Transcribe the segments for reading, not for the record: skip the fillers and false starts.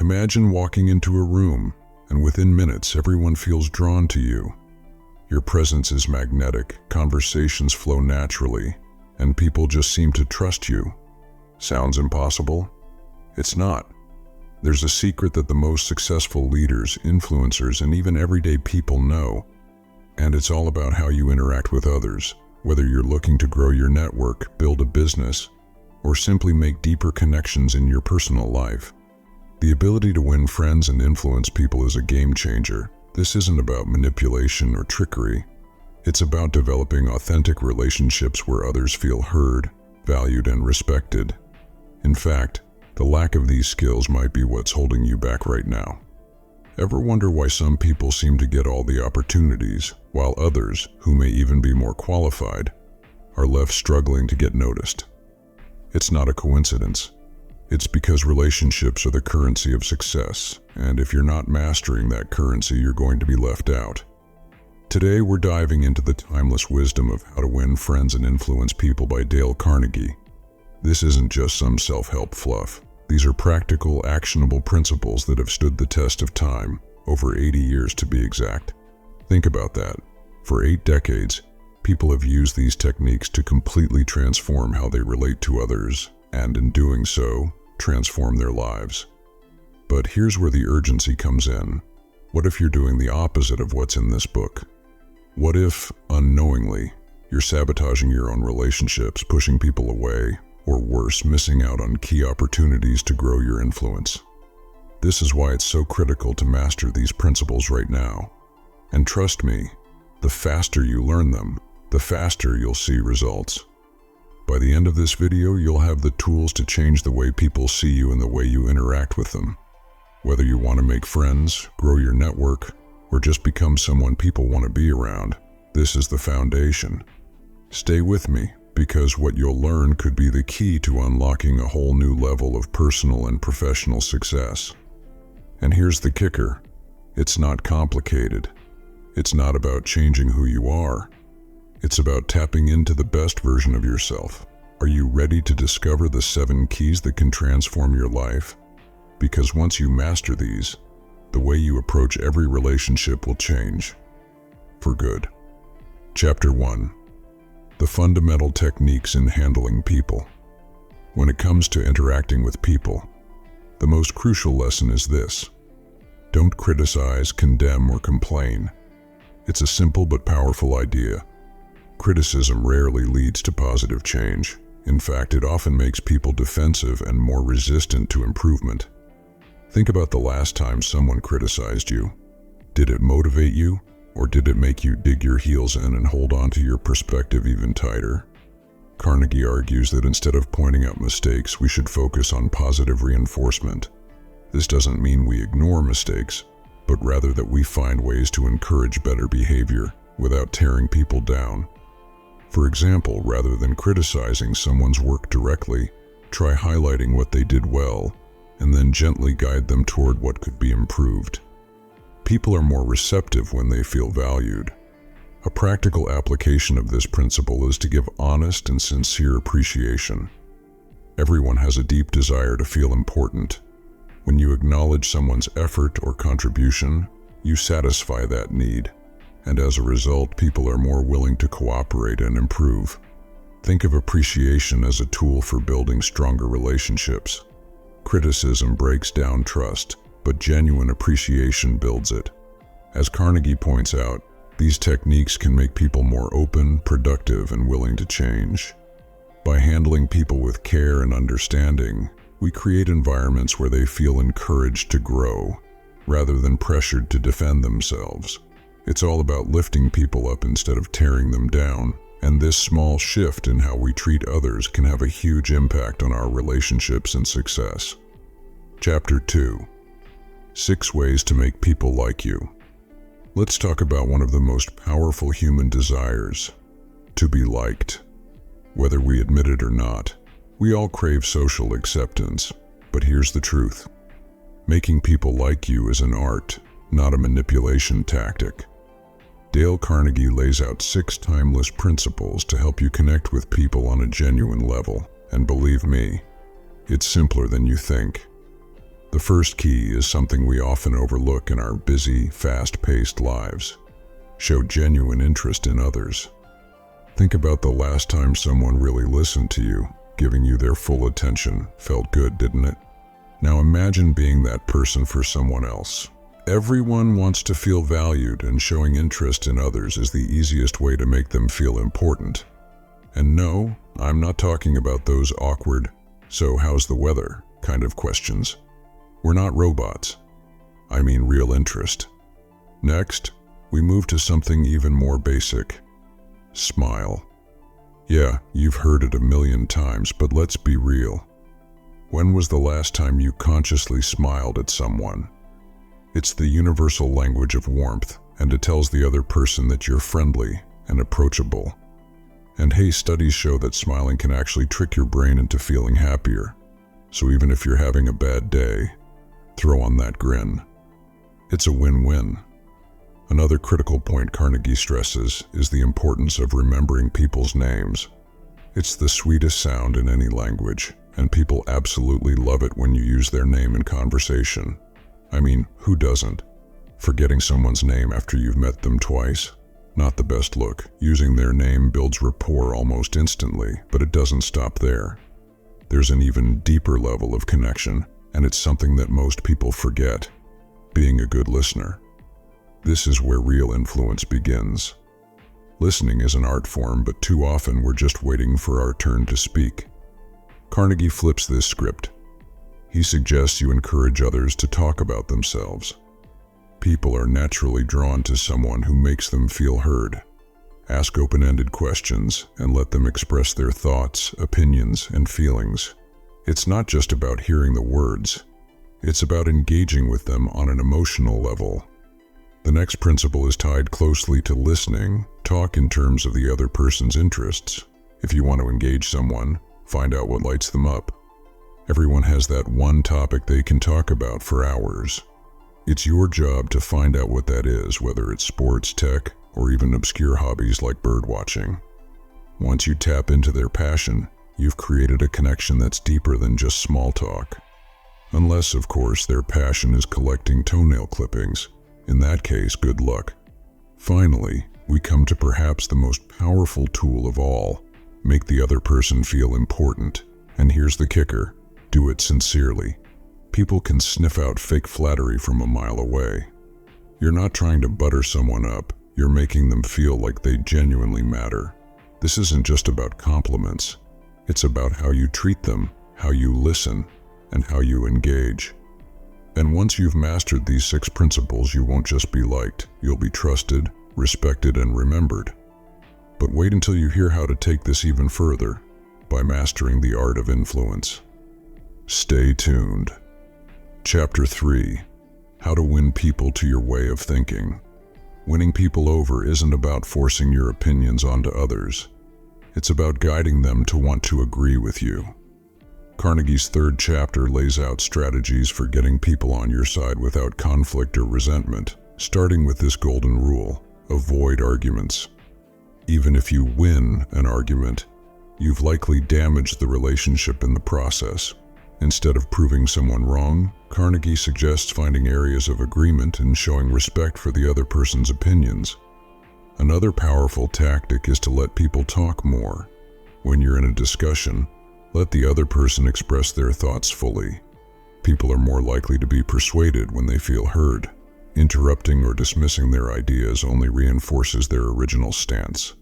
Imagine walking into a room, and within minutes everyone feels drawn to you. Your presence is magnetic, conversations flow naturally, and people just seem to trust you. Sounds impossible? It's not. There's a secret that the most successful leaders, influencers, and even everyday people know, and it's all about how you interact with others. Whether you're looking to grow your network, build a business, or simply make deeper connections in your personal life, the ability to win friends and influence people is a game changer. This isn't about manipulation or trickery. It's about developing authentic relationships where others feel heard, valued, and respected. In fact, the lack of these skills might be what's holding you back right now. Ever wonder why some people seem to get all the opportunities, while others, who may even be more qualified, are left struggling to get noticed? It's not a coincidence. It's because relationships are the currency of success, and if you're not mastering that currency, you're going to be left out. Today, we're diving into the timeless wisdom of how to win friends and influence people by Dale Carnegie. This isn't just some self-help fluff. These are practical, actionable principles that have stood the test of time, over 80 years to be exact. Think about that. For 8 decades, people have used these techniques to completely transform how they relate to others, and in doing so, transform their lives. But here's where the urgency comes in. What if you're doing the opposite of what's in this book? What if, unknowingly, you're sabotaging your own relationships, pushing people away, or worse, missing out on key opportunities to grow your influence? This is why it's so critical to master these principles right now. And trust me, the faster you learn them, the faster you'll see results. By the end of this video, you'll have the tools to change the way people see you and the way you interact with them. Whether you want to make friends, grow your network, or just become someone people want to be around, this is the foundation. Stay with me, because what you'll learn could be the key to unlocking a whole new level of personal and professional success. And here's the kicker. It's not complicated. It's not about changing who you are. It's about tapping into the best version of yourself. Are you ready to discover the 7 keys that can transform your life? Because once you master these, the way you approach every relationship will change. For good. Chapter 1. The fundamental techniques in handling people. When it comes to interacting with people, the most crucial lesson is this: don't criticize, condemn, or complain. It's a simple but powerful idea. Criticism rarely leads to positive change. In fact, it often makes people defensive and more resistant to improvement. Think about the last time someone criticized you. Did it motivate you, or did it make you dig your heels in and hold on to your perspective even tighter? Carnegie argues that instead of pointing out mistakes, we should focus on positive reinforcement. This doesn't mean we ignore mistakes, but rather that we find ways to encourage better behavior without tearing people down. For example, rather than criticizing someone's work directly, try highlighting what they did well, and then gently guide them toward what could be improved. People are more receptive when they feel valued. A practical application of this principle is to give honest and sincere appreciation. Everyone has a deep desire to feel important. When you acknowledge someone's effort or contribution, you satisfy that need. And as a result, people are more willing to cooperate and improve. Think of appreciation as a tool for building stronger relationships. Criticism breaks down trust, but genuine appreciation builds it. As Carnegie points out, these techniques can make people more open, productive, and willing to change. By handling people with care and understanding, we create environments where they feel encouraged to grow, rather than pressured to defend themselves. It's all about lifting people up instead of tearing them down, and this small shift in how we treat others can have a huge impact on our relationships and success. Chapter 2. 6 ways to make people like you. Let's talk about one of the most powerful human desires: to be liked. Whether we admit it or not, we all crave social acceptance, but here's the truth. Making people like you is an art, not a manipulation tactic. Dale Carnegie lays out 6 timeless principles to help you connect with people on a genuine level, and believe me, it's simpler than you think. The first key is something we often overlook in our busy, fast-paced lives. Show genuine interest in others. Think about the last time someone really listened to you, giving you their full attention. Felt good, didn't it? Now imagine being that person for someone else. Everyone wants to feel valued, and showing interest in others is the easiest way to make them feel important. And no, I'm not talking about those awkward, "So how's the weather?" kind of questions. We're not robots. I mean real interest. Next, we move to something even more basic. Smile. Yeah, you've heard it a million times, but let's be real. When was the last time you consciously smiled at someone? It's the universal language of warmth, and it tells the other person that you're friendly and approachable. And hey, studies show that smiling can actually trick your brain into feeling happier. So even if you're having a bad day, throw on that grin. It's a win-win. Another critical point Carnegie stresses is the importance of remembering people's names. It's the sweetest sound in any language, and people absolutely love it when you use their name in conversation. I mean, who doesn't? Forgetting someone's name after you've met them twice? Not the best look. Using their name builds rapport almost instantly, but it doesn't stop there. There's an even deeper level of connection, and it's something that most people forget: being a good listener. This is where real influence begins. Listening is an art form, but too often we're just waiting for our turn to speak. Carnegie flips this script. He suggests you encourage others to talk about themselves. People are naturally drawn to someone who makes them feel heard. Ask open-ended questions and let them express their thoughts, opinions, and feelings. It's not just about hearing the words. It's about engaging with them on an emotional level. The next principle is tied closely to listening. Talk in terms of the other person's interests. If you want to engage someone, find out what lights them up. Everyone has that one topic they can talk about for hours. It's your job to find out what that is, whether it's sports, tech, or even obscure hobbies like birdwatching. Once you tap into their passion, you've created a connection that's deeper than just small talk. Unless, of course, their passion is collecting toenail clippings. In that case, good luck. Finally, we come to perhaps the most powerful tool of all: make the other person feel important. And here's the kicker: do it sincerely. People can sniff out fake flattery from a mile away. You're not trying to butter someone up, you're making them feel like they genuinely matter. This isn't just about compliments. It's about how you treat them, how you listen, and how you engage. And once you've mastered these 6 principles, you won't just be liked, you'll be trusted, respected, and remembered. But wait until you hear how to take this even further, by mastering the art of influence. Stay tuned. Chapter 3: How to win people to your way of thinking. Winning people over isn't about forcing your opinions onto others. It's about guiding them to want to agree with you. Carnegie's 3rd chapter lays out strategies for getting people on your side without conflict or resentment, starting with this golden rule: avoid arguments. Even if you win an argument, you've likely damaged the relationship in the process. Instead of proving someone wrong, Carnegie suggests finding areas of agreement and showing respect for the other person's opinions. Another powerful tactic is to let people talk more. When you're in a discussion, let the other person express their thoughts fully. People are more likely to be persuaded when they feel heard. Interrupting or dismissing their ideas only reinforces their original stance.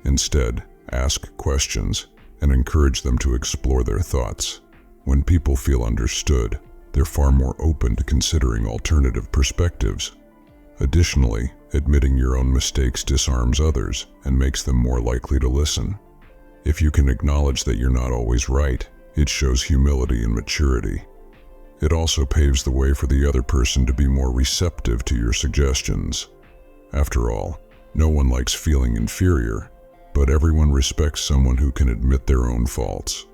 Instead, ask questions and encourage them to explore their thoughts. When people feel understood, they're far more open to considering alternative perspectives. Additionally, admitting your own mistakes disarms others and makes them more likely to listen. If you can acknowledge that you're not always right, it shows humility and maturity. It also paves the way for the other person to be more receptive to your suggestions. After all, no one likes feeling inferior, but everyone respects someone who can admit their own faults.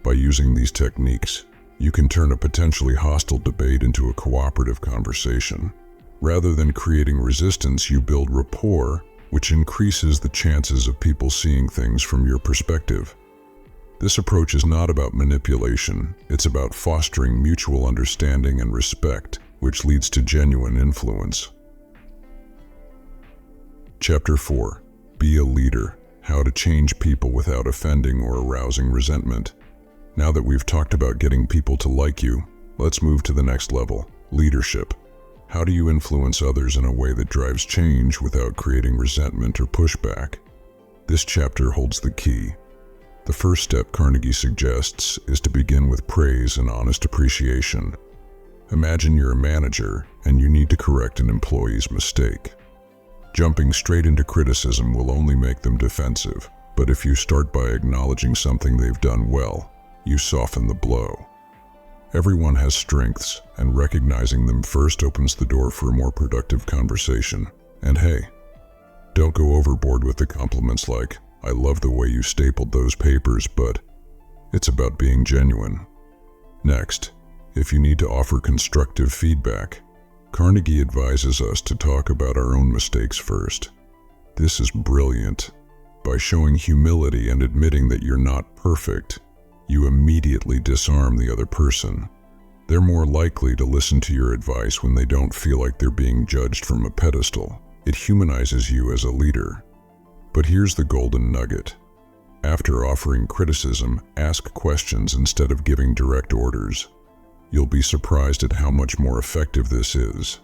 By using these techniques, you can turn a potentially hostile debate into a cooperative conversation. Rather than creating resistance, you build rapport, which increases the chances of people seeing things from your perspective. This approach is not about manipulation, it's about fostering mutual understanding and respect, which leads to genuine influence. Chapter 4. Be a leader. How to change people without offending or arousing resentment. Now that we've talked about getting people to like you, let's move to the next level, leadership. How do you influence others in a way that drives change without creating resentment or pushback? This chapter holds the key. The first step Carnegie suggests is to begin with praise and honest appreciation. Imagine you're a manager and you need to correct an employee's mistake. Jumping straight into criticism will only make them defensive, but if you start by acknowledging something they've done well, you soften the blow. Everyone has strengths, and recognizing them first opens the door for a more productive conversation. And hey, don't go overboard with the compliments like, "I love the way you stapled those papers," but it's about being genuine. Next, if you need to offer constructive feedback, Carnegie advises us to talk about our own mistakes first. This is brilliant. By showing humility and admitting that you're not perfect, you immediately disarm the other person. They're more likely to listen to your advice when they don't feel like they're being judged from a pedestal. It humanizes you as a leader. But here's the golden nugget. After offering criticism, ask questions instead of giving direct orders. You'll be surprised at how much more effective this is.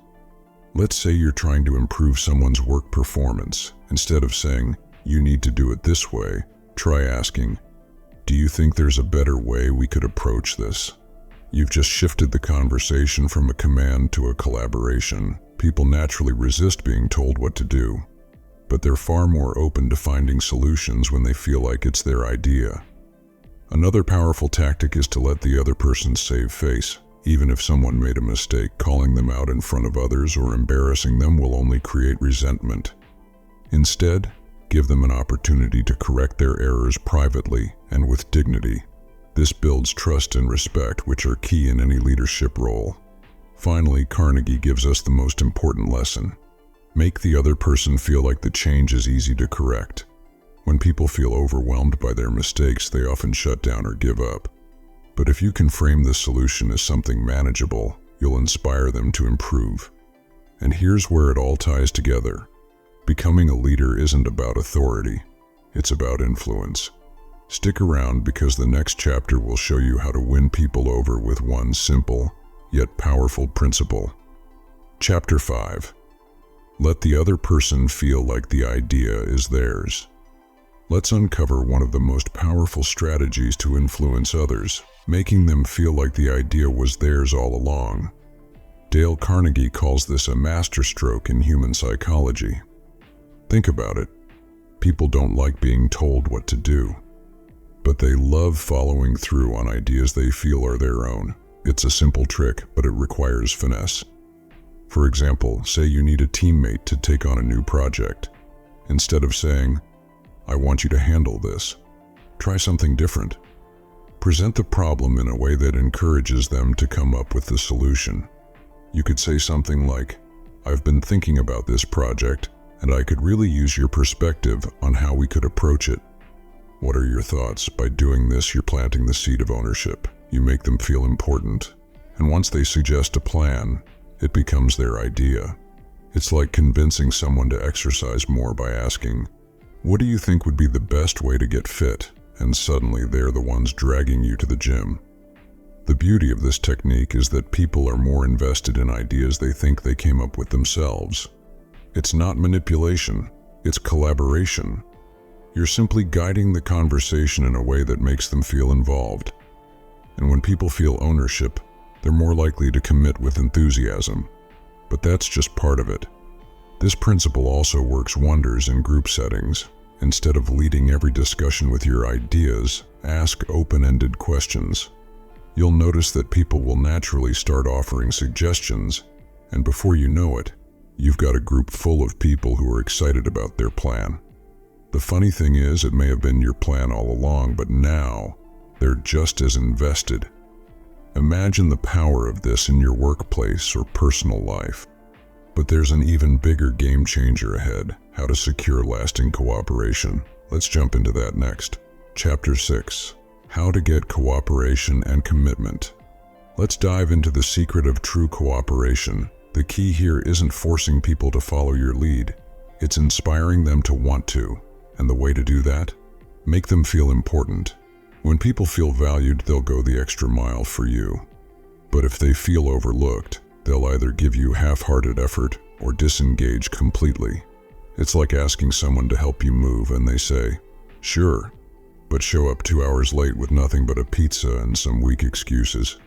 Let's say you're trying to improve someone's work performance. Instead of saying, "You need to do it this way," try asking, "Do you think there's a better way we could approach this?" You've just shifted the conversation from a command to a collaboration. People naturally resist being told what to do, but they're far more open to finding solutions when they feel like it's their idea. Another powerful tactic is to let the other person save face. Even if someone made a mistake, calling them out in front of others or embarrassing them will only create resentment. Instead, give them an opportunity to correct their errors privately and with dignity. This builds trust and respect, which are key in any leadership role. Finally, Carnegie gives us the most important lesson. Make the other person feel like the change is easy to correct. When people feel overwhelmed by their mistakes, they often shut down or give up. But if you can frame the solution as something manageable, you'll inspire them to improve. And here's where it all ties together. Becoming a leader isn't about authority, it's about influence. Stick around because the next chapter will show you how to win people over with one simple, yet powerful principle. Chapter 5. Let the other person feel like the idea is theirs. Let's uncover one of the most powerful strategies to influence others, making them feel like the idea was theirs all along. Dale Carnegie calls this a masterstroke in human psychology. Think about it. People don't like being told what to do, but they love following through on ideas they feel are their own. It's a simple trick, but it requires finesse. For example, say you need a teammate to take on a new project. Instead of saying, "I want you to handle this," try something different. Present the problem in a way that encourages them to come up with the solution. You could say something like, "I've been thinking about this project, and I could really use your perspective on how we could approach it. What are your thoughts?" By doing this, you're planting the seed of ownership. You make them feel important. And once they suggest a plan, it becomes their idea. It's like convincing someone to exercise more by asking, "What do you think would be the best way to get fit?" And suddenly they're the ones dragging you to the gym. The beauty of this technique is that people are more invested in ideas they think they came up with themselves. It's not manipulation, it's collaboration. You're simply guiding the conversation in a way that makes them feel involved. And when people feel ownership, they're more likely to commit with enthusiasm. But that's just part of it. This principle also works wonders in group settings. Instead of leading every discussion with your ideas, ask open-ended questions. You'll notice that people will naturally start offering suggestions, and before you know it, you've got a group full of people who are excited about their plan. The funny thing is, it may have been your plan all along, but now they're just as invested. Imagine the power of this in your workplace or personal life. But there's an even bigger game changer ahead: how to secure lasting cooperation. Let's jump into that next. Chapter 6. How to get cooperation and commitment. Let's dive into the secret of true cooperation. The key here isn't forcing people to follow your lead. It's inspiring them to want to. And the way to do that? Make them feel important. When people feel valued, they'll go the extra mile for you. But if they feel overlooked, they'll either give you half-hearted effort or disengage completely. It's like asking someone to help you move and they say, "Sure," but show up 2 hours late with nothing but a pizza and some weak excuses.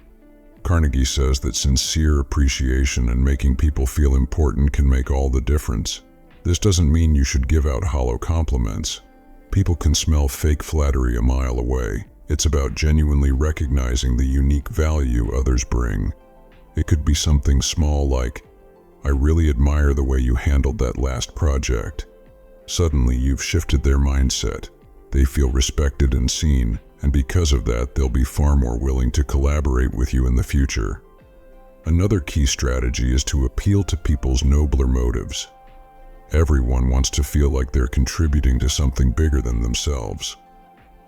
Carnegie says that sincere appreciation and making people feel important can make all the difference. This doesn't mean you should give out hollow compliments. People can smell fake flattery a mile away. It's about genuinely recognizing the unique value others bring. It could be something small like, "I really admire the way you handled that last project." Suddenly you've shifted their mindset. They feel respected and seen, and because of that, they'll be far more willing to collaborate with you in the future. Another key strategy is to appeal to people's nobler motives. Everyone wants to feel like they're contributing to something bigger than themselves.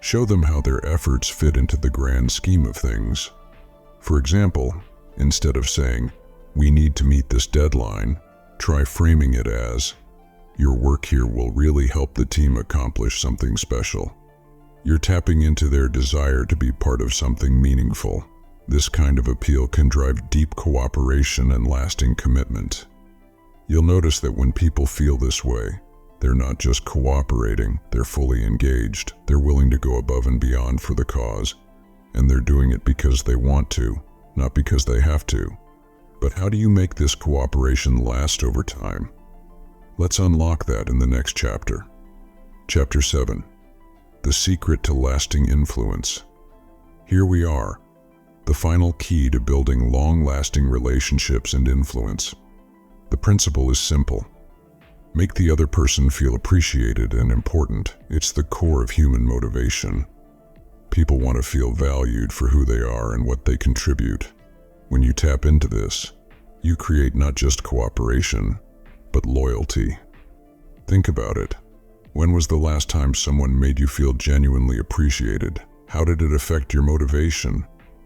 Show them how their efforts fit into the grand scheme of things. For example, instead of saying, "We need to meet this deadline," try framing it as, "Your work here will really help the team accomplish something special." You're tapping into their desire to be part of something meaningful. This kind of appeal can drive deep cooperation and lasting commitment. You'll notice that when people feel this way, they're not just cooperating, they're fully engaged. They're willing to go above and beyond for the cause, and they're doing it because they want to, not because they have to. But how do you make this cooperation last over time? Let's unlock that in the next chapter. Chapter 7. The Secret to Lasting Influence. Here we are, the final key to building long-lasting relationships and influence. The principle is simple. Make the other person feel appreciated and important. It's the core of human motivation. People want to feel valued for who they are and what they contribute. When you tap into this, you create not just cooperation, but loyalty. Think about it. When was the last time someone made you feel genuinely appreciated? How did it affect your motivation?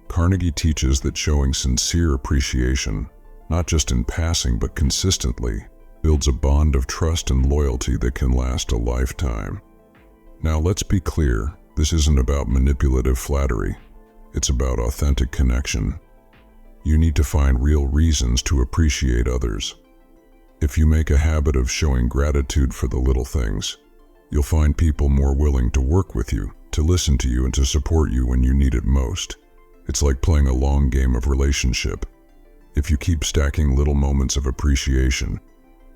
Carnegie teaches that showing sincere appreciation, not just in passing but consistently, builds a bond of trust and loyalty that can last a lifetime. Now let's be clear, this isn't about manipulative flattery. It's about authentic connection. You need to find real reasons to appreciate others. If you make a habit of showing gratitude for the little things, you'll find people more willing to work with you, to listen to you, and to support you when you need it most. It's like playing a long game of relationship. If you keep stacking little moments of appreciation,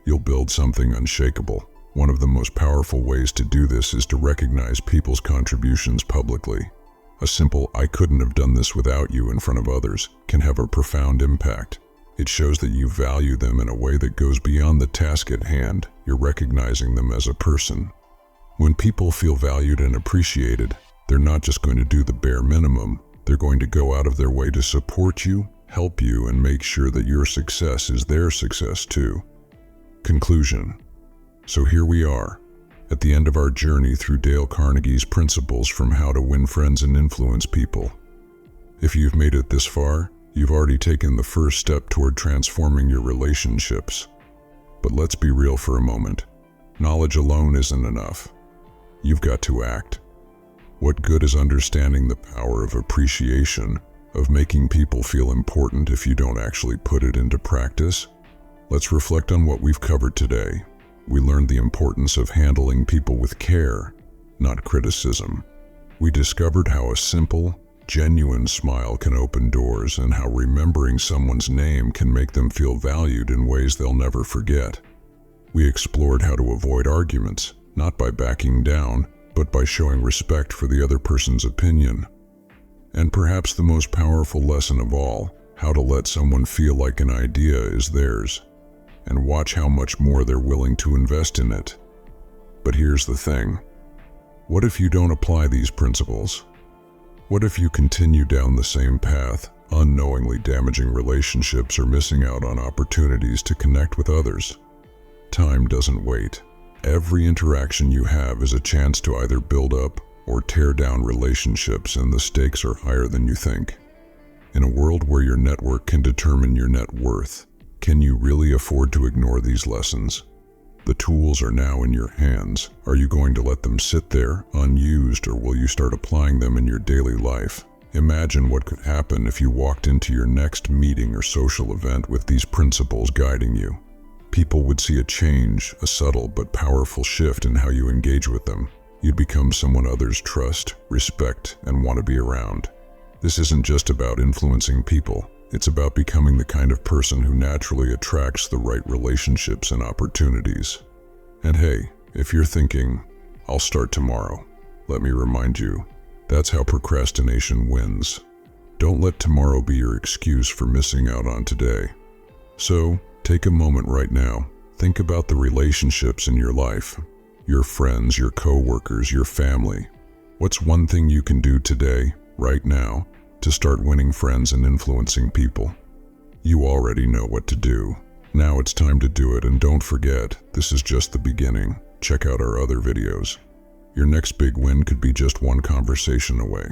you'll build something unshakable. One of the most powerful ways to do this is to recognize people's contributions publicly. A simple "I couldn't have done this without you" in front of others can have a profound impact. It shows that you value them in a way that goes beyond the task at hand. You're recognizing them as a person. When people feel valued and appreciated, they're not just going to do the bare minimum. They're going to go out of their way to support you, help you, and make sure that your success is their success too. Conclusion. So here we are, at the end of our journey through Dale Carnegie's principles from how to win friends and influence people. If you've made it this far, you've already taken the first step toward transforming your relationships. But let's be real for a moment. Knowledge alone isn't enough. You've got to act. What good is understanding the power of appreciation, of making people feel important, if you don't actually put it into practice? Let's reflect on what we've covered today. We learned the importance of handling people with care, not criticism. We discovered how a simple, genuine smile can open doors, and how remembering someone's name can make them feel valued in ways they'll never forget. We explored how to avoid arguments, not by backing down, but by showing respect for the other person's opinion. And perhaps the most powerful lesson of all, how to let someone feel like an idea is theirs, and watch how much more they're willing to invest in it. But here's the thing. What if you don't apply these principles? What if you continue down the same path, unknowingly damaging relationships or missing out on opportunities to connect with others? Time doesn't wait. Every interaction you have is a chance to either build up or tear down relationships, and the stakes are higher than you think. In a world where your network can determine your net worth, can you really afford to ignore these lessons? The tools are now in your hands. Are you going to let them sit there, unused, or will you start applying them in your daily life? Imagine what could happen if you walked into your next meeting or social event with these principles guiding you. People would see a change, a subtle but powerful shift in how you engage with them. You'd become someone others trust, respect, and want to be around. This isn't just about influencing people. It's about becoming the kind of person who naturally attracts the right relationships and opportunities. And hey, if you're thinking, I'll start tomorrow, let me remind you, that's how procrastination wins. Don't let tomorrow be your excuse for missing out on today. So, take a moment right now. Think about the relationships in your life, your friends, your coworkers, your family. What's one thing you can do today, right now, to start winning friends and influencing people? You already know what to do. Now it's time to do it, and don't forget, this is just the beginning. Check out our other videos. Your next big win could be just one conversation away.